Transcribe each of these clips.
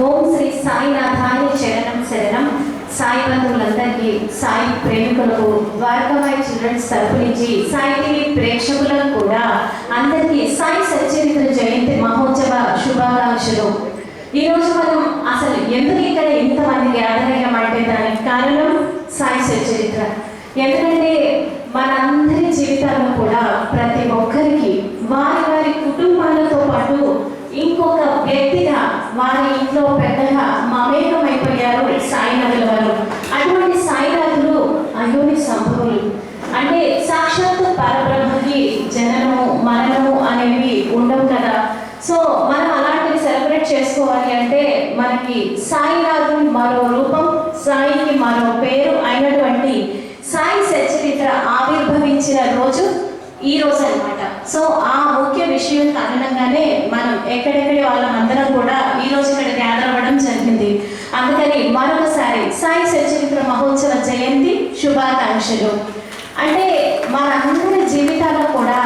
ఓం శ్రీ సాయినాథాయ శరణం శరణం. సాయి బంధువులందరికీ, సాయి ప్రేమికులకు, ద్వారకామాయి చిల్డ్రన్స్ తరపు నుంచి సాయి టీవీ ప్రేక్షకులకు కూడా అందరికీ సాయి సచ్చరిత్ర జయంతి మహోత్సవ శుభాకాంక్షలు. ఈరోజు మనం అసలు ఎందుకు ఇక్కడ ఇంతమంది గ్యాదర్ అయ్యామంటే దానికి కారణం సాయి సచ్చరిత్ర. ఎందుకంటే మనందరి జీవితాల్లో కూడా ప్రతి ఒక్కరికి వారి వారి కుటుంబాలతో పాటు ఇంకొక వ్యక్తిగా వారి ఇంట్లో పెద్దగా మమేకమైపోయారు సాయినాథుల వారు. అటువంటి సాయినాథులు అయోని సంభవులు. అంటే సాక్షాత్తు పరబ్రహ్మకి జననము మరణము అనేవి ఉండవు కదా. సో మనం అలాంటివి సెలబ్రేట్ చేసుకోవాలి అంటే మనకి సాయినాథుని మరో రూపం, సాయికి మరో పేరు అయినటువంటి సాయి సచ్చరిత్ర ఆవిర్భవించిన రోజు ఈ రోజు అన్నమాట. సో ఆ ముఖ్య విషయం కారణంగానే మనం ఎక్కడెక్కడి వాళ్ళందరం కూడా ఈ రోజు ఇక్కడ గ్యాదర్ అవ్వడం జరిగింది. అందుకని మరొకసారి సాయి సచ్చరిత్ర మహోత్సవ జయంతి శుభాకాంక్షలు. అంటే మనందరి జీవితాల్లో కూడా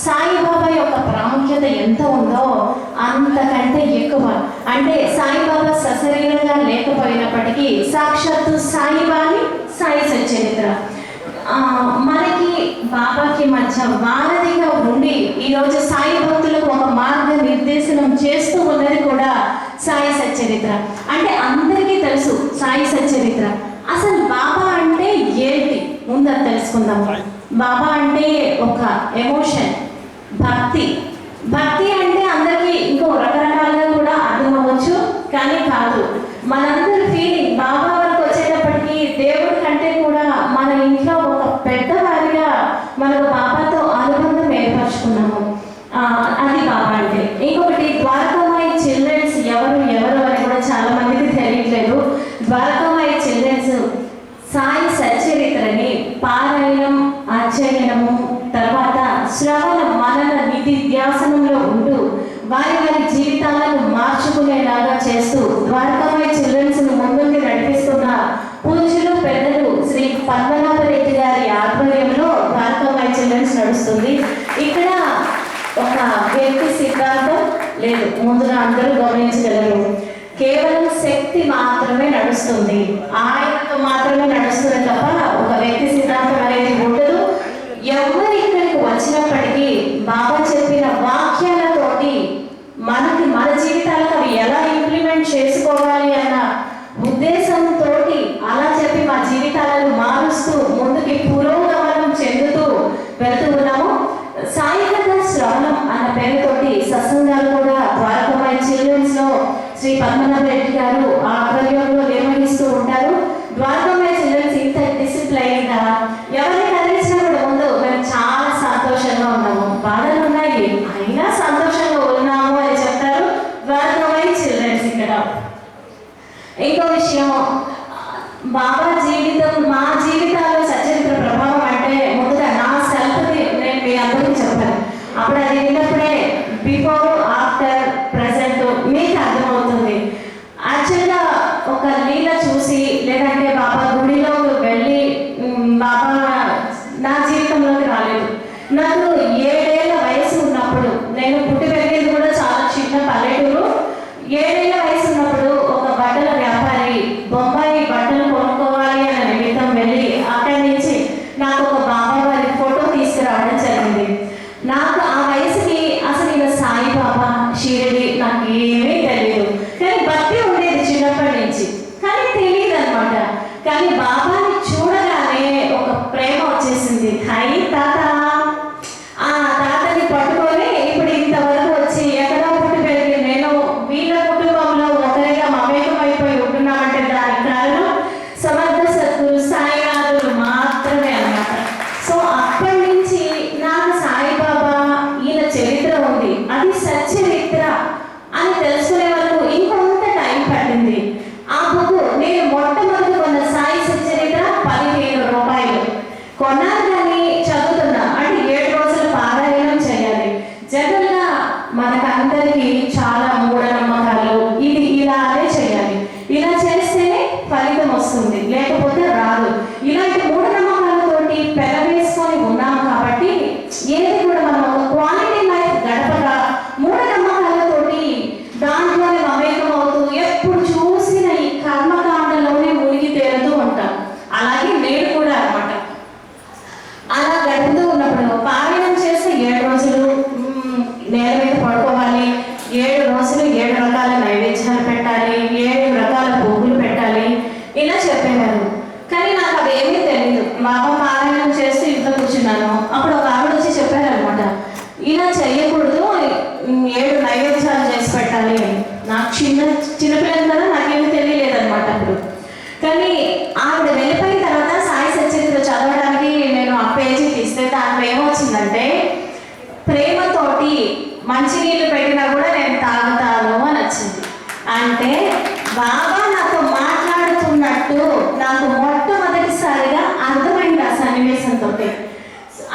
సాయిబాబా యొక్క ప్రాముఖ్యత ఎంత ఉందో అంతకంటే ఎక్కువ. అంటే సాయిబాబా సశరీరంగా లేకపోయినప్పటికీ సాక్షాత్తు సాయిబాని సాయి సచ్చరిత్ర మనకి బాబాకి మధ్య వారధిగా ఉండి ఈరోజు సాయి భక్తులకు ఒక మార్గ నిర్దేశనం చేస్తూ ఉన్నది కూడా సాయి సచ్చరిత్ర. అంటే అందరికీ తెలుసు సాయి సచ్చరిత్ర. అసలు బాబా అంటే ఏంటి ముందు తెలుసుకుందాం. బాబా అంటే ఒక ఎమోషన్, భక్తి. భక్తి అంటే అందరికీ ఇంకో రకరకాలుగా కూడా అర్థం అవ్వచ్చు, కానీ కాదు. మనందరి ఫీలింగ్ బాబా వరకు వచ్చేటప్పటికి దేవుడి కంటే కూడా మన ఇంట్లో ఒక పెద్దవారిగా మనకు బాబాతో అనుబంధం ఏర్పరచుకున్నాము. అది బాబా అంటే. ఇంకొకటి ద్వారకామాయి చిల్డ్రన్స్ ఎవరు అని కూడా చాలా మందికి తెలియట్లేదు. ద్వారకామాయి చిల్డ్రన్స్ సాయి సచ్చరిత్రని పారాయణం, అధ్యయనము, తర్వాత శ్రవణ మనన నిధి ధ్యాసనంలో ఉంటూ వారి వారి జీవితాలను మార్చుకునేలాగా చేస్తూ ద్వారకామాయి చిల్డ్రన్స్ ముందుకి నడిపిస్తున్న పూజ్యులు పెద్దలు శ్రీ పద్మనాభరెడ్డి గారి ఆధ్వర్యంలో ద్వారకామాయి చిల్డ్రన్స్ నడుస్తుంది. ఇక్కడ ఒక వ్యక్తి సిద్ధాంతం లేదు, ముందుగా అందరూ గమనించగలరు. కేవలం శక్తి మాత్రమే నడుస్తుంది, ఆయనతో మాత్రమే నడుస్తుంది తప్ప ఒక వ్యక్తి సిద్ధాంతం అనేది ఉండదు. ఎవరు ఇక్కడికి వచ్చినప్పటికీ బాబా చెప్పిన వాక్యాలతోటి మనకి మన జీవితాలకు అవి ఎలా ఇంప్లిమెంట్ చేసుకోవాలి అన్న ఉద్దేశంతో అలా చెప్పి మా జీవితాలను మారుస్తూ ముందుకి పురోగమనం చెందుతూ వెళ్తూ ఉన్నాము. సాయి కథ శ్రవణం అన్న పేరుతోటి సత్సంగాలు కూడా ద్వారకామాయి చిల్డ్రన్స్ లో శ్రీ పద్మనాభరెడ్డి గారు ఆధ్వర్యంలో నిర్వహిస్తూ ఉంటారు. ద్వారకామాయి చిల్డ్రన్స్ ఇంత డిసిప్లైన్ గా ఎవరిని కదిలించినప్పుడు ముందు మేము చాలా సంతోషంగా ఉన్నాము, బాధలు ఉన్నాయి అయినా సంతోషంగా ఉన్నాము అని చెప్తారు ద్వారకామాయి చిల్డ్రన్స్. ఇక్కడ ఇంకో విషయం, బాబా జీవితం మా జీవితాల్లో సచ్చరిత్ర ప్రభావం అంటే ముందుగా నా సెల్ఫ్ది నేను మీ అందరికీ చెప్పాను. అప్పుడు అది విన్నప్పుడే బిఫోర్ ఆఫ్టర్ ప్రెసెంట్ మీకు అర్థమవుతుంది. యాక్చువల్గా ఒక లీల చూసి లేదంటే బాబా గుడిలోకి వెళ్ళి బాబా నా జీవితంలోకి రాలేదు. నాకు 7 ఏళ్ల వయసు ఉన్నప్పుడు, నేను పుట్టి పెరిగేది కూడా చాలా చిన్న పల్లెటూరు. 7 ఏళ్ల వయసు ఉన్నప్పుడు ఒక బట్టల వ్యాపారి బొంబాయి బట్టలు కొనుక్కోవాలి అనే నిమిత్తం వెళ్ళి అక్కడి నుంచి నాకు ఒక బాబా వారి ఫోటో తీసుకురావడం జరిగింది. నాకు ఆ వయసుకి అసలు ఇలా సాయిబాబా షిరిడి నాకు ఏమీ తెలియదు, కానీ భక్తి ఉండేది చిన్నప్పటి నుంచి. కానీ నాకు చిన్నపిల్లలు కదా, నాకేమీ తెలియలేదన్నమాట అప్పుడు. కానీ ఆవిడ వెళ్ళిపోయిన తర్వాత సాయి సచరిత్ర చదవడానికి నేను ఆ పేజీ తీస్తే దాంట్లో ఏమొచ్చిందంటే, ప్రేమతోటి మంచినీళ్ళు పెట్టినా కూడా నేను తాగుతాను అని వచ్చింది. అంటే బాబా నాతో మాట్లాడుతున్నట్టు నాకు మొట్టమొదటిసారిగా అర్థమైంది ఆ సన్నివేశంతో.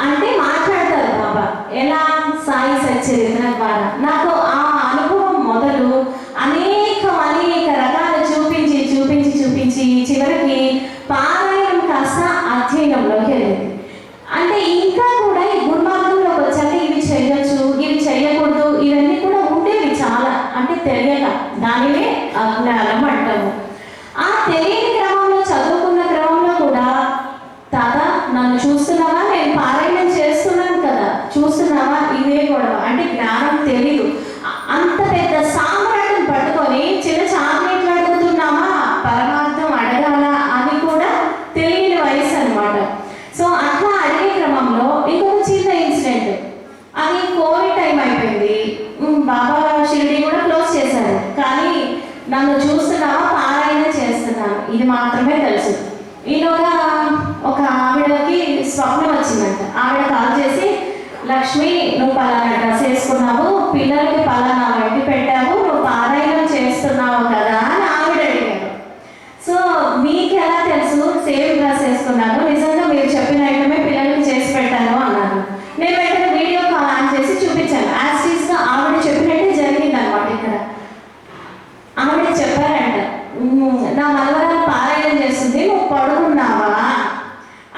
అంటే మాట్లాడతారు బాబా ఎలా, సాయి సచ్చరిత్ర ద్వారా. నాకు ఆ అనుభవం మొదలు అనేక రకాలు చూపించి చూపించి చూపించి చివరికి పారాయణం కాస్త అధ్యయనంలోకి వెళ్ళింది. అంటే ఇంకా కూడా ఈ గురుమార్గంలోకి వచ్చాక ఇవి చేయొచ్చు, ఇవి చేయకూడదు, ఇవన్నీ కూడా ఉండేవి చాలా. అంటే తెలియక దానినే అజ్ఞానం అంటాము. ఆ తెలియని క్రమంలో, చదువుకున్న క్రమంలో కూడా తాత నన్ను చూస్తున్నావా, నేను పారాయణం చేస్తున్నాను కదా, చూస్తున్నావా, ఇదే గొడవ. అంటే జ్ఞానం తెలీదు. అంత పెద్ద సామ్రాట్ని పట్టుకొని చిన్న చాక్లెట్లు అడుగుతున్నామా, పరమార్థం అడగాల అని కూడా తెలియని వయసు అనమాట. సో అట్లా అడిగే క్రమంలో ఇంకొక చిన్న ఇన్సిడెంట్, అది కోవిడ్ టైం అయిపోయింది. బాబా షిరిడి కూడా క్లోజ్ చేశారు. కానీ నన్ను చూస్తున్నావా, పారాయణ చేస్తున్నాను, ఇది మాత్రమే తెలుసు. ఈలోగా ఒక ఆవిడకి స్వప్నం వచ్చిందంట. ఆవిడ కాల్ చేసి, లక్ష్మి నువ్వు పలానా డ్రెస్ వేసుకున్నావు, పిల్లలకి పలానా వండి పెట్టావు, నువ్వు పారాయణం చేస్తున్నావు కదా అని ఆవిడ అడిగారు. సో మీకు ఎలా తెలుసు, సేమ్ డ్రెస్ వేసుకున్నాను, నిజంగా మీరు చెప్పిన ఐటమే పిల్లలకి చేసి పెట్టాను అన్నాను. నేను వెంటనే వీడియో కాల్ ఆన్ చేసి చూపించాను. యాజ్ టీజ్గా ఆవిడ చెప్పినట్టే జరిగింది అనమాట. ఇక్కడ ఆవిడ చెప్పారంట, నా మనవరాలు పారాయణం చేస్తుంది, నువ్వు పడుకున్నావా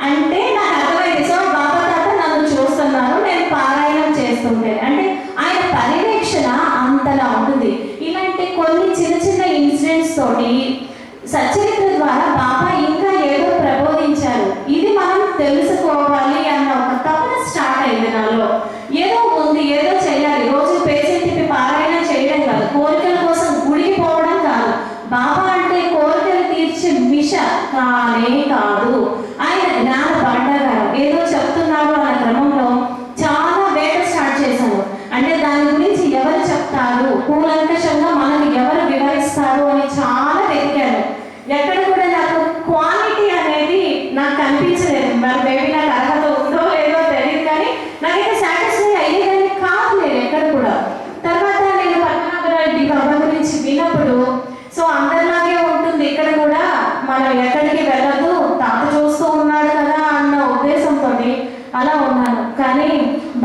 అంటే నాకు అర్థమైంది. సో బాబా తాత నన్ను చూస్తున్నారు, నేను పారాయణం చేస్తుంటే. అంటే ఆయన పర్యవేక్షణ అంతలా ఉంటుంది. ఇలాంటి కొన్ని చిన్న చిన్న ఇన్సిడెంట్స్ తోటి సచ్చరిత్ర ద్వారా బాబా ఇంకా ఏదో ప్రబోధించారు. ఇది మనం తెలుసుకోవాలి అన్న ఒక తపన స్టార్ట్ అయింది నాలో. ఏదో ఉంది, ఏదో చేయాలి. రోజు పేజీ తిప్పి పారాయణం చేయడం కాదు, కోరికల కోసం గుడికి పోవడం కాదు. బాబా అంటే కోరికలు తీర్చే మిష కానే కాదు, ఆయన జ్ఞాన భండాగారం. ఏదో చెప్తున్నాడు అన్న క్రమంలో చాలా వేట స్టార్ట్ చేశాను. అంటే దాని గురించి ఎవరు చెప్తారు, కూలంకషంగా మనకు ఎవరు వివరిస్తారు అని చాలా వెతికాను. ఎక్కడ కూడా నాకు క్వాలిటీ అనేది నాకు కనిపించలేదు. మరి మేబీ నాకు అర్హత ఉందో లేదో తెలియదు, కానీ నాకైతే సాటిస్ఫై అయ్యేదని కాదు లేదు ఎక్కడ కూడా. తర్వాత నేను పద్మనాభరెడ్డి బాబా గురించి విన్నప్పుడు, సో అందరిలాగే ఉంటుంది ఇక్కడ కూడా, మనం ఎక్కడికి వెళ్ళదు, తాత చూస్తూ ఉన్నాడు కదా అన్న ఉద్దేశంతో అలా ఉన్నాను. కానీ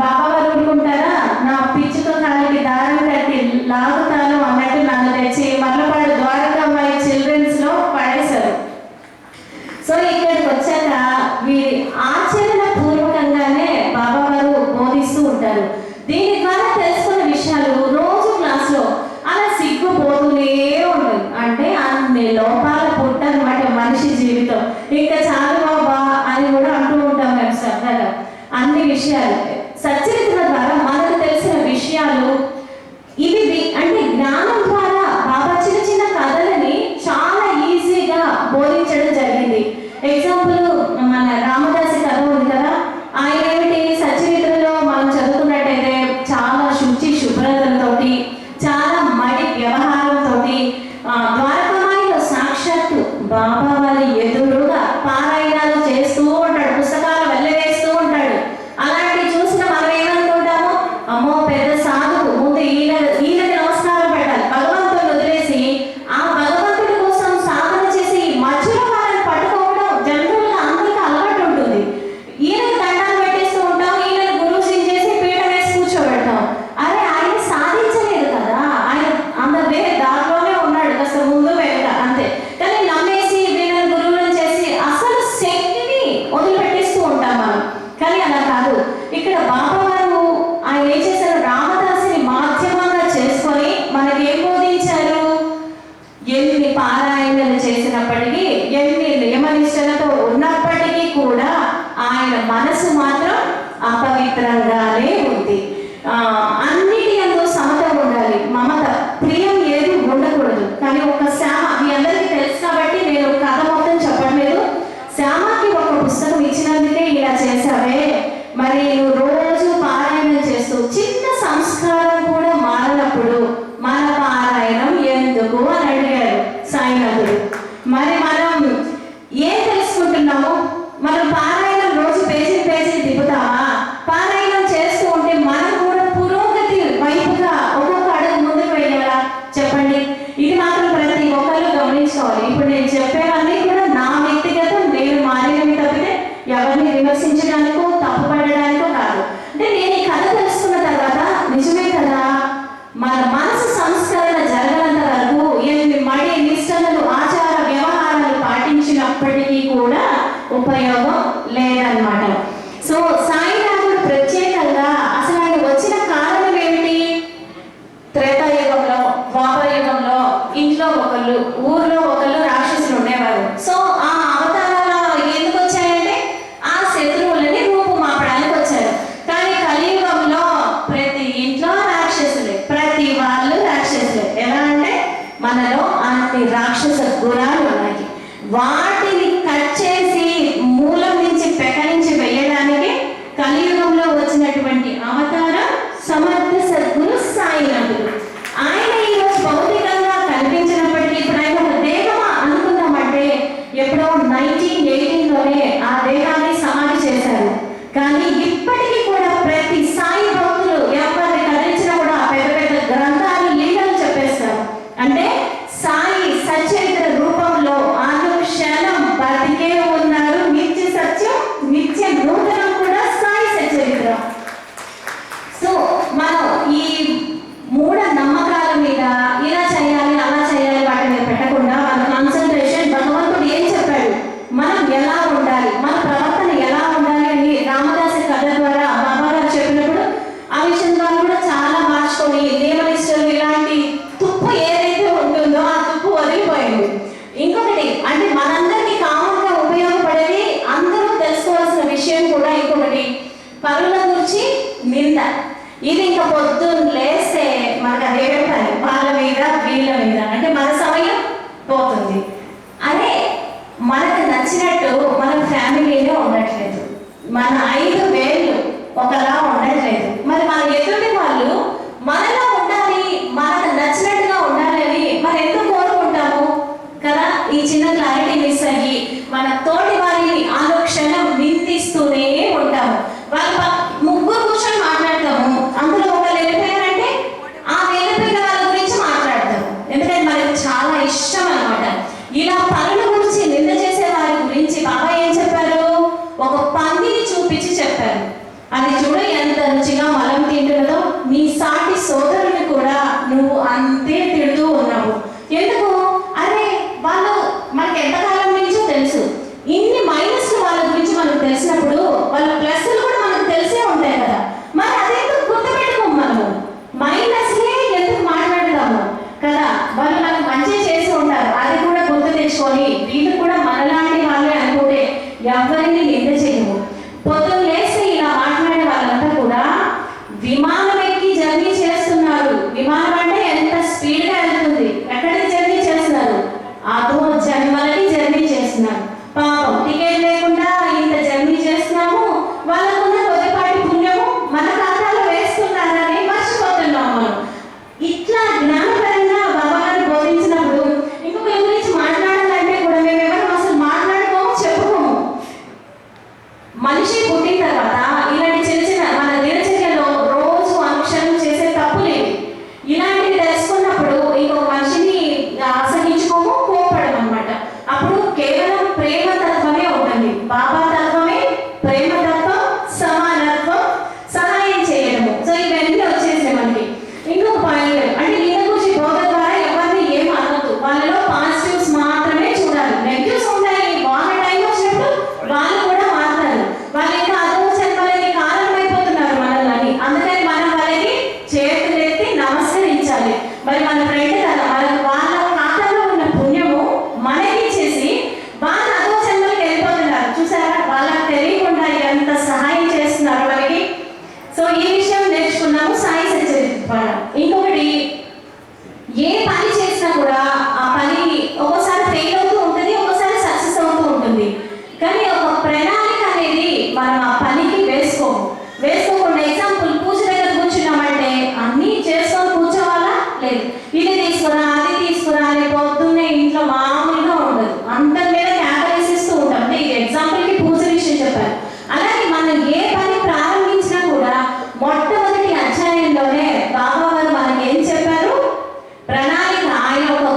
బాబా గారు ఊరుకుంటారా, నా పిచ్చుతో కాలికి దారం కట్టి లాగుతాను అన్నట్టు నన్ను తెచ్చి మర్లపాడు ద్వారకామాయి చిల్డ్రన్స్లో పడేశారు. సో ఇక్కడికి వచ్చాక వీరి ఆచరణ పూర్వకంగానే బాబా గారు బోధిస్తూ ఉంటారు. దీని ద్వారా తెలుసుకున్న విషయాలు రోజు క్లాస్లో అలా సిగ్గుపోతూనే ఉంటుంది. అంటే అన్ని లోపాల పుట్ట అనమాట మనిషి జీవితం. ఇంకా చాలు బాబా అని కూడా అంటూ ఉంటాం మేము సరదాగా. అన్ని విషయాలు సచ్చరిత్ర ద్వారా మనకు తెలిసిన విషయాలు ఇవి. అంటే జ్ఞానం ద్వారా బాబా చిన్న చిన్న కథలని చాలా ఈజీగా బోధించడం జరిగింది. ఎగ్జాంపుల్ మన రామదాసి కథ ఉంది కదా, ఆయన ఏమిటి సచ్చరిత్రలో మనం చదువుకున్నట్టయితే చాలా శుచి శుభ్రతలతోటి, చాలా మడి వ్యవహారంతో ద్వారకామాయిలో సాక్షాత్తు బాబా వారి ఎదురుగా పారాయణాలు చేస్తూ ఉంటాడు, పుస్తకాలు వెళ్ళవేస్తూ ఉంటాడు. అలాంటి చూసిన మనం ఏమనుకుంటాము, అమ్మో పెద్ద సాధువు, ముందు ఈయనకి నమస్కారం పెట్టాలి, భగవంతుని వదిలేసి ఆ భగవంతుడి కోసం సాధన చేసి మధ్యలో వాళ్ళని పట్టుకోవడం జనరల్గా అందరికీ అలవాటు ఉంటుంది. ఈయనకి దండాలు పెట్టేస్తూ ఉంటాం, ఈయనని గురువుజీ చేసి పీట వేసి కూర్చోబెడతాం. అరే ఆయన సాధించలేదు కదా, ఆయన అందరి దారిలోనే ఉన్నాడు, కాస్త ముందు వెనక అంతే. కానీ నమ్మేసి వీళ్ళని గురువులను చేసి అసలు శక్తిని వదిలిపెట్టేస్తూ ఉంటాం మనం. కానీ అలా కాదు. ఇక్కడ బాబా గారు ఆయన ఏం చేశారు, రామదాసిని మాధ్యమంగా చేసుకొని మనకి ఏం బోధించారు, ఎన్ని పారాయణలు చేసినప్పటికీ, ఎన్ని నియమనిష్టలతో ఉన్నప్పటికీ కూడా ఆయన మనసు మాత్రం అపవిత్రంగానే ఉంది. అన్నిటి ఎంతో సమత ఉండాలి, మమత, ప్రియం ఏది ఉండకూడదు. కానీ ఒక శ్యామ, మీ అందరికీ తెలుసు కాబట్టి నేను కథ మొత్తం చెప్పట్లేదు. శ్యామకి ఒక పుస్తకం ఇచ్చినందుకే ఇలా చేసావే, మరి నువ్వు రోజు పారాయణం చేస్తూ చిన్న సంస్కారం కూడా మారినప్పుడు మన పారాయణం ఇది మాత్రం ప్రతి ఒక్కరు గమనించుకోవాలి. ఇప్పుడు నేను చెప్పేవన్నీ కూడా నా వ్యక్తిగతం, నేను మారినవి తప్పితే ఎవరిని విమర్శించడానికో తప్పు పడడానికో కాదు. అంటే నేను ఈ కథ తెలుసుకున్న తర్వాత నిజమే కదా, మన మనసు సంస్కరణ జరగనంత వరకు ఎన్ని మడి నిష్టలు ఆచార వ్యవహారాలు పాటించినప్పటికీ కూడా ఉపయోగం లేదన్నమాట. సో సాయినాథుడు ప్రత్యేకంగా అసలు ఆయన వచ్చిన కారణం ఏమిటి? త్రేతాయుగంలో, ద్వాపర యుగంలో ఇంట్లో ఒకళ్ళు, ఊర్లో ఒకళ్ళు రాక్షసులు ఉండేవారు. సో ఆ అవతారాలు ఎందుకు వచ్చాయంటే ఆ శత్రువులని రూపుమాపడానికి వచ్చారు. కానీ కలియుగంలో ప్రతి ఇంట్లో రాక్షసులే, ప్రతి వాళ్ళు రాక్షసులే. ఎలా అంటే మనలో అన్ని రాక్షస గుణాలు ఉన్నాయి. వాటిని కట్ చేసి మూలం నుంచి పెకలించి వేయడానికి కలియుగంలో వచ్చినటువంటి అవతారం సమర్థ సద్గురు సాయినాథుడు. ఆయన ఈరోజు భౌతికంగా కనిపించినప్పటికీ ఇప్పుడు ఆయన ఒక దేహమా అనుకుందామంటే ఎప్పుడో 1918లోనే ఆ దేహాన్ని సమాధి చేశారు. కానీ ఇప్పటికీ కూడా ప్రతి సాయి భక్తులు ఎవరిని కదిలించినా కూడా పెద్ద పెద్ద గ్రంథాలు లీలలు చెప్పేస్తారు. అంటే సాయి సచరిత్ర రూపంలో అనుక్షణం బతికే ఉన్నారు. నిత్య సత్యం, నిత్య నూతనం కూడా సాయి సచరిత్ర. సో మనం ఈ మూఢ నమ్మకాల మీద ఇలా చేయాలి అలా చేయాలి వాటి మీద పెట్టకుండా మన కాన్సన్ట్రేషన్ భగవంతుడు ఏం చెప్పాడు, మనం ఎలా ఉండాలి, మన ప్రవర్తన ఎలా ఉండాలి అని రామదాస్ కథ ద్వారా బాబా గారు చెప్పినప్పుడు ఆ విషయం ద్వారా కూడా చాలా మార్చుకొని నియమనిష్టలు ఇలాంటి తుప్పు ఏదైతే ఉంటుందో ఆ తుప్పు వదిలిపోయింది. ఇంకొకటి అంటే మనందరికీ కామన్గా ఉపయోగపడేది, అందరూ తెలుసుకోవాల్సిన విషయం కూడా ఇంకొకటి, పరుల గురించి నింద. ఇది ఇంకా పొద్దున్న లేస్తే మనకు అదే పని, వాళ్ళ మీద వీళ్ళ మీద, అంటే మన సమయం పోతుంది. అదే మనకు నచ్చినట్టు మన ఫ్యామిలీలో ఉండట్లేదు, మన 5 వేళ్ళు ఒకలా ఉండట్లేదు. మరి మన ఎదుటి వాళ్ళు మనలో ఉండాలి, మనకు నచ్చినట్టుగా ఉండాలి అని మనం ఎందుకు కోరుకుంటాము కదా? ఈ చిన్న క్లారిటీ మిస్ అయ్యి మన తోటి వారిని అనుక్షణం నిందిస్తూనే ఉంటాము. వాళ్ళ ముగ్గురు కూర్చొని మాట్లాడతాము, అందులో ఒకరు వెళ్ళిపోయారంటే ఆ వెళ్ళిపోయిన వాళ్ళ గురించి మాట్లాడతాము, ఎందుకంటే మనకి చాలా ఇష్టం అనమాట. ఇలా పనుల గురించి నింద చేసే వారి గురించి బాబా ఏం చెప్పారు? ఒక పందిని చూపించి చెప్పారు. అది చూడు ఎంత రుచిగా మలం తింటున్నదో, నీ సాటి సోదరుని కూడా నువ్వు అంతే తిడుతూ ఉన్నావు. ఎందుకు? అరే వాళ్ళు మనకి ఎంతకాలం నుంచో తెలుసు, ఇన్ని మైనస్లు వాళ్ళ గురించి మనకు తెలిసినప్పుడు వాళ్ళ ప్లస్లు కూడా మనకు తెలిసే ఉంటాయి కదా. మరి అదేందుకు గుర్తుపెట్టుకోము, మనము మైనస్లే ఎందుకు మాట్లాడదాము కదా. వాళ్ళు మనకు మంచి చేసి ఉంటారు, అది కూడా గుర్తు తెచ్చుకొని వీళ్ళు కూడా మనలాంటి వాళ్ళే అనుకుంటే ఎవరిని నింద చేయము. పొద్దున్న లేస్తే ఇలా మాట్లాడే వాళ్ళంతా కూడా విమానం ఎక్కి జర్నీ చేస్తున్నారు. విమానం అంటే ఎంత స్పీడ్గా వెళ్తుంది, ఎక్కడికి జర్నీ చేస్తున్నారు? అదో జన్మలకి జర్నీ చేస్తున్నారు. పాపం టికెట్ లేకుండా ఇంత జర్నీ చేస్తున్నాము, వాళ్ళకున్న కొద్దిపాటి పుణ్యము మన ఖాతాలో వేస్తున్నారని మర్చిపోతున్నాము మనం. ఇట్లా జ్ఞానపరంగా బాబా గారు బోధించినప్పుడు ఇంకొకరి గురించి మాట్లాడాలంటే కూడా మేము ఎవరు అసలు మాట్లాడుకోము, చెప్పుకోము. మనిషి పుట్టిన తర్వాత ఇలాంటి చిన్న చిన్న మన దినచర్యలో రోజు అనుక్షణం చేసే తప్పులేవి. ఇలాంటివి తెలుసుకున్నప్పుడు ఇంకొక మనిషిని అసహించుకోము, కోపడం అనమాట. అప్పుడు కేవలం ప్రేమ తత్వమే ఉంటుంది. బాబా తత్వమే ప్రేమ తత్వం, సమానత్వం, సహాయం చేయడము. సో ఇవన్నీ వచ్చేసాయి మనకి. ఇంకొక పాయింట్ అంటే నిన్న గురించి బోధ ద్వారా ఎవరిని ఏం అనొద్దు, వాళ్ళలో పాజిటివ్స్ మాత్రమే చూడాలి. నెగిటివ్స్ ఉంటాయి, వాళ్ళ టైం వచ్చినప్పుడు వాళ్ళు కూడా మారుతారు. వాళ్ళు ఇంకా అదో జన్మలకి కారణమైపోతున్నారు మనల్ని. అందుకని మనం వాళ్ళకి చేతులెత్తి నమస్కరించాలి. మరి మన ఫ్రెండ్ కదా, వాళ్ళ ఖాతాలో ఉన్న పుణ్యము మనకి ఇచ్చేసి వాళ్ళు అదో జన్మలకి వెళ్ళిపోతున్నారు. చూసారా, వాళ్ళకి తెలియకుండా ఎంత సహాయం చేస్తున్నారు మనకి. సో ఈ విషయం నేర్చుకున్నాము సాయి సచరిత్ర ద్వారా. ఇంకొకటి, ఏ పని చేసినా కూడా ఆ పని ఒక్కోసారి ఫెయిల్ అవుతూ ఉంటుంది, ఒక్కోసారి సక్సెస్ అవుతూ ఉంటుంది. కానీ ఒక ప్రణాళిక అనేది మనం ఆ పనికి వేసుకోకుండా ఎగ్జాంపుల్ పూజ దగ్గర కూర్చున్నామంటే అన్నీ చేసుకొని కూర్చోవాలా? లేదు, ఇది తీసుకురా అది తీసుకురా అని పొద్దున్నే ఇంట్లో మామూలుగా ఉండదు, అందరి మీద క్యాటరైసిస్తూ ఉంటాం. అంటే ఇది ఎగ్జాంపుల్కి పూజ విషయం చెప్పారు. అలాగే మనం ఏ పని ప్రారంభించినా కూడా మొట్టమొదటి అధ్యాయంలోనే బాబా గారు మనకి ఏం చెప్పారు? ప్రణాళిక. ఆయన ఒక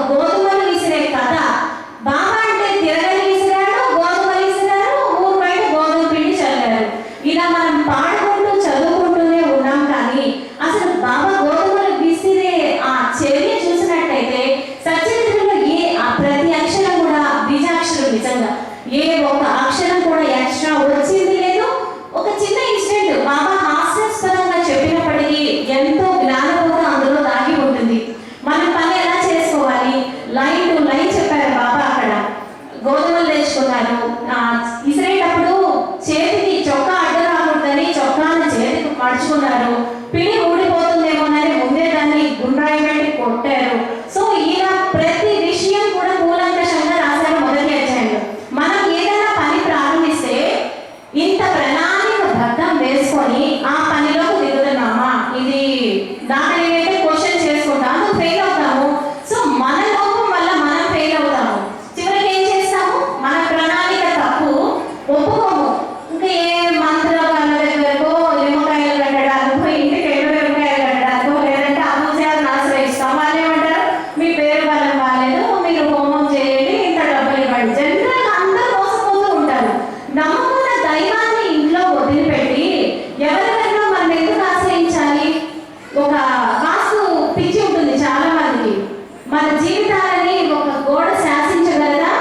మన జీవితాలని ఒక గోడ శాసించగలదా?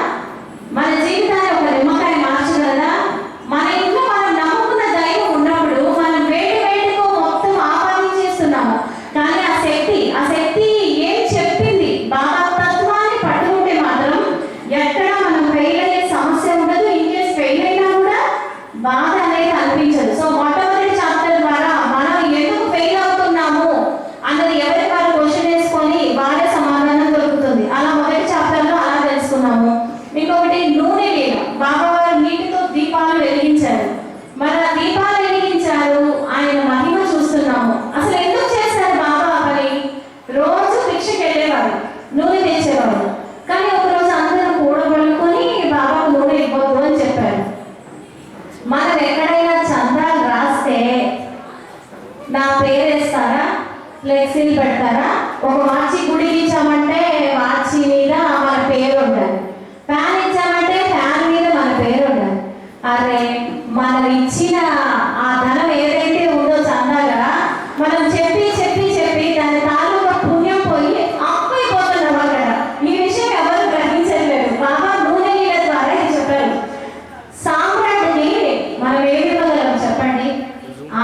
మన జీవితాన్ని ఒక నిమ్మకాయ మార్చగలదా? మన ఇంట్లో మనం నమ్ముకున్న దైవం ఉన్నప్పుడు మనం వేడికో మొత్తం ఆపాదించేస్తున్నాము. కానీ ఆ శక్తి ఏం చెప్పింది? బాగా తత్వాన్ని పట్టుకుంటే మాత్రం ఎక్కడ మనం ఫెయిల్ అయ్యే సమస్య ఉండదు. ఇన్కేస్ ఫెయిల్ అయినా కూడా బాధ అనేది అనిపించదు. సో మొట్టమొదటి చాప్టర్ ద్వారా మనం ఎందుకు ఫెయిల్ అవుతున్నాము అన్నది ఎవరికి వారు క్వశ్చన్ వేసుకొని వారే సమాధానం దొరుకుతుంది. అలా మొదటి చాప్టర్ లో అలా తెలుసుకున్నాము. ఇంకొకటి నూనె లీల. బాబా వారు నీటితో దీపాలు వెలిగించారు. మరి ఆ దీపాలు వెలిగించారు, ఆయన మహిమ చూస్తున్నాము. అసలు ఎందుకు చేశారు బాబా పని? రోజు భిక్షకి వెళ్ళేవారు, నూనె తెచ్చేవారు. కానీ ఒకరోజు అందరూ కూడబడుకొని బాబాకు నూనె ఇవ్వద్దు అని చెప్పారు. మనం ఎక్కడైనా చందాలు రాస్తే నా పేరు వేస్తారా? ఫ్లెక్సీలు పెడతారా? ఒక వాచి గుడికి ఇచ్చామంటే వాచి మీద మన పేరు ఉంటుంది. ఫ్యాన్ ఇచ్చామంటే ఫ్యాన్ మీద మన పేరు ఉంటుంది. అరే, మనం ఇచ్చిన ఆ ధనం ఏదైతే ఉందో చందాగా మనం చెప్పి చెప్పి చెప్పి దాని తాలూకా పుణ్యం పోయి అప్పైపోతున్నాం అక్కడ. ఈ విషయం ఎవరు గ్రహించలేదు. బాబా నూనె నీళ్ళ ద్వారా చెప్పారు. సామ్రాట్ని మనం ఏమి ఇవ్వగలం చెప్పండి?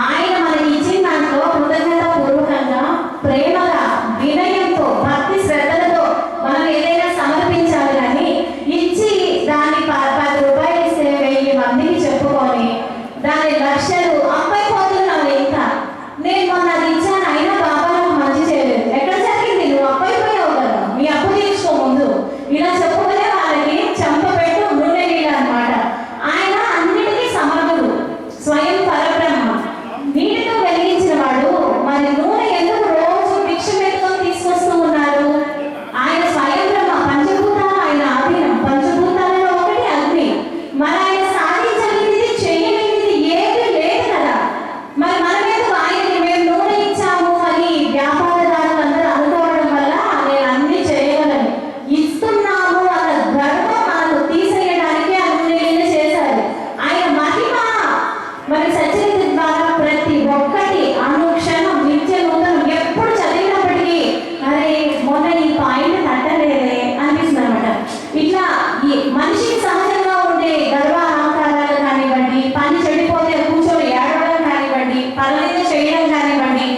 ఆయన మనకి ఇచ్చిన దాంట్లో కృతజ్ఞత పూర్వకంగా, ప్రేమగా, వినయంతో, భక్తి శ్రద్ధలతో మనం ఏదైనా సమర్పించాలి. కానీ ఇచ్చి దాన్ని 10 రూపాయలు ఇస్తే 1000 మందికి చెప్పుకొని దాని లక్షలు అప్పైపోతున్నాం. ఇంకా నేను మొన్న అది ఇచ్చాను, అయినా బాబా నాకు మంచి చేయలేదు. ఎక్కడ జరిగింది? నువ్వు అప్పైపోయావు కదా, మీ అప్పు తీర్చుకో ముందు. ఇలా చెప్పుకునే వాళ్ళకి చంపపెట్టు నూనె నీళ్ళు అన్నమాట. ఆయన అన్నిటికీ సమర్థుడు, స్వయం పరబ్రహ్మ, నీటితో వెలిగించిన వాడు. మరి నూనె ఎందుకు రోజు భిక్ష పెట్టుకొని తీసుకొస్తూ ఉన్నారు? ఆయన స్వయం బ్రహ్మ, పంచభూతాలు ఆయన ఆధీనం. పంచభూతాలలో ఒకటి అగ్ని. మరి ఆయన సాధించలేనిది, చేయలేనిది ఏది లేదు కదా. మరి మన మీద ఆయనకి మేము నూనె ఇచ్చాము అని వ్యాపారదారులందరూ అనుకోవడం వల్ల నేను అన్ని చేయగలను, ఇస్తున్నాము అన్న గర్వం మనకు తీసేయడానికి ఆ నూనె నీళ్ళు చేశారు. ఆయన మహిమ మరి సచరిత ద్వారా ప్రతి ఒక్కటి అనుక్షణం నిత్య నూతనం. ఎప్పుడు చదివినప్పటికీ అరే మొన్న ఈ పాయింట్ తట్టలేదే అనిపిస్తుంది అనమాట. ఇట్లా ఈ మనిషికి సహజంగా ఉండే గర్వాహంకారాలు కానివ్వండి, పని చెడిపోతే కూర్చొని ఏడవడం కానివ్వండి, పనులు చేయడం కానివ్వండి,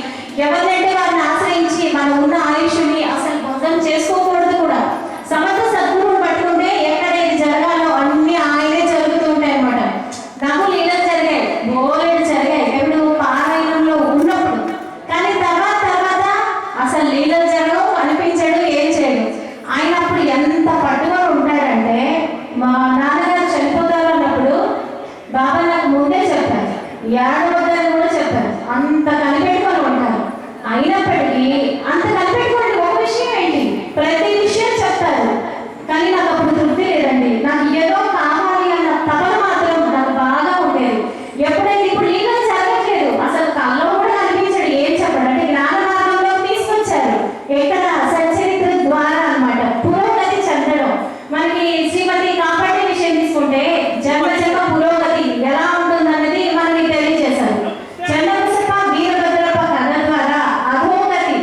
ఎవరినంటే వారిని ఆశ్రయించి మనం ఉన్న ఆయుష్ని అసలు భంగం చేసుకోకూడదు కూడా. సమర్థ సద్గురువుని పట్టుకుంటే ఎక్కడ ఏది జరగాలో అన్ని ఆయనే జరుగుతూ ఉంటాయి అనమాట. నాకు లీలలు జరిగాయి, బోలెడు జరిగాయి ఎప్పుడు పారాయణంలో ఉన్నప్పుడు. కానీ తర్వాత అసలు లీలలు జరగవు, అనిపించడు, ఏం చేయడు. ఆయన అప్పుడు ఎంత పట్టుకొని ఉంటాడంటే, మా నాన్నగారు చనిపోతారు అన్నప్పుడు బాబా నాకు ముందే చెప్పారు, ఏడవద్దని కూడా చెప్పారు. అంత కనిపెట్టుకొని ఉంటారు. అయినప్పటికీ అంత కనిపెట్టుకోండి. ఒక విషయం ఏంటి, ప్రతి విషయం చెప్తారు. కానీ నాకు అప్పుడు తృప్తి లేదండి. నాకు ఏదో కావాలి అన్న తపన మాత్రం నాకు బాగా ఉండేది. ఎప్పుడైతే ఇప్పుడు లీలలు జరగట్లేదు, అసలు కళ్ళలో కూడా కనిపించడు, ఏం చెప్పడు. అంటే జ్ఞాన మార్గంలో తీసుకొచ్చారు. ఎక్కడ? సచరిత్ర ద్వారా అన్నమాట. పురోగతి చెందడం. మనకి శ్రీమతి కాపాడే విషయం తీసుకుంటే జన్మ జన్మ పురోగతి ఎలా ఉంటుందన్నది మనకి తెలియజేశారు. చంద్రపుష్ప వీరభద్రప్ప కథ ద్వారా అధోగతి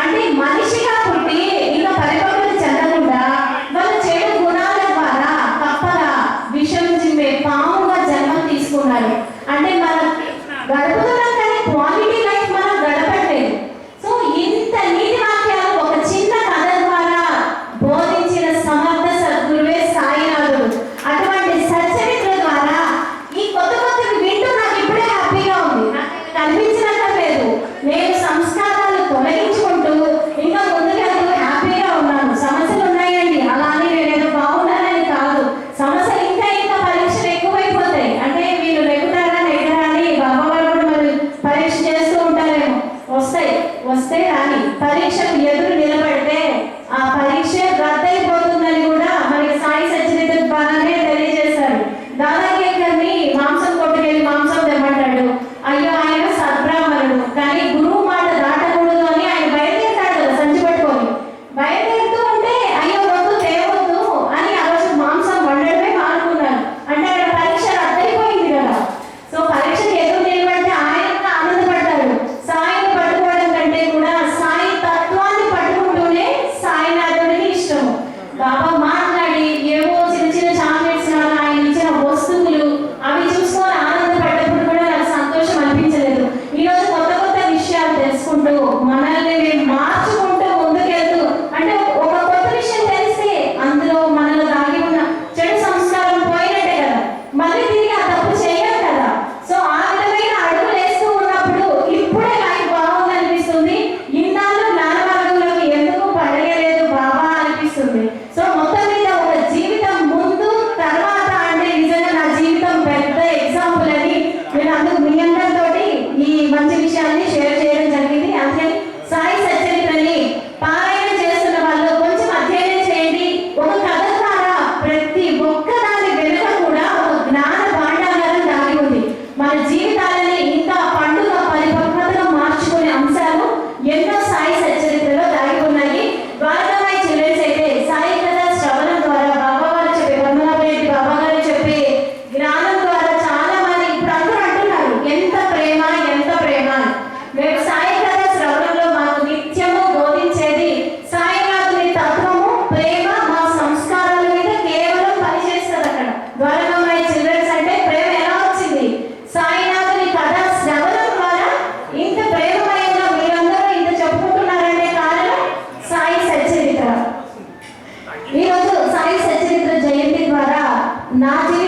అంటే మనిషిగా పుట్టి ఇంకా పరిపక్వత చెందకుండా వాళ్ళ చెడు గుణాల ద్వారా కప్పగా సో మొత్తం మీద ఒక జీవితం ముందు తర్వాత అంటే నిజంగా నా జీవితం పెద్ద ఎగ్జాంపుల్ అని నేను అందుకు మీ అందరితోటి ఈ మంచి విషయాన్ని షేర్ చేయడం జరిగింది. అందుకని సాయి సచ్చరిత్రని పారాయణ చేస్తున్న వాళ్ళు కొంచెం అధ్యయనం చేయండి. ఒక కథ ద్వారా ప్రతి ఒక్క దాని వెనుక కూడా ఒక జ్ఞాన భాండాగారం దాగి ఉంది. మన జీవితాలని ఇంకా పండుగ పరిపక్వతగా మార్చుకునే అంశాలు ఎన్నో సాయి సచ్చరిత్రలో దాగి ఉన్నాయి. ద్వారకామాయి చిల్డ్రన్స్ అయితే సాయి కథ శ్రవణం ద్వారా బాబా గారు చెప్పే వందనాపరెడ్డి బాబా గారు చెప్పే జ్ఞానం ద్వారా చాలా మంది ఇప్పుడు అందరూ అంటున్నారు ఎంత ప్రేమ ఎంత ప్రేమ అని. మేము సాయి కథ శ్రవణంలో మాకు నిత్యము బోధించేది సాయినాథుని తత్వము ప్రేమ మా సంస్కారాల మీద కేవలం పనిచేస్తుంది. అక్కడ ద్వారకామాయి చిల్డ్రన్స్ అంటే ప్రేమ ఎలా వచ్చింది? సాయినాథుని కథ శ్రవణం ద్వారా ఇంత ప్రేమమయంగా మీరందరూ ఇంత చెప్పుకుంటున్నారంటే కారణం సాయి సచ్చరిత్ర. ఈరోజు సాయి సచ్చరిత్ర జయంతి ద్వారా నా జీవితం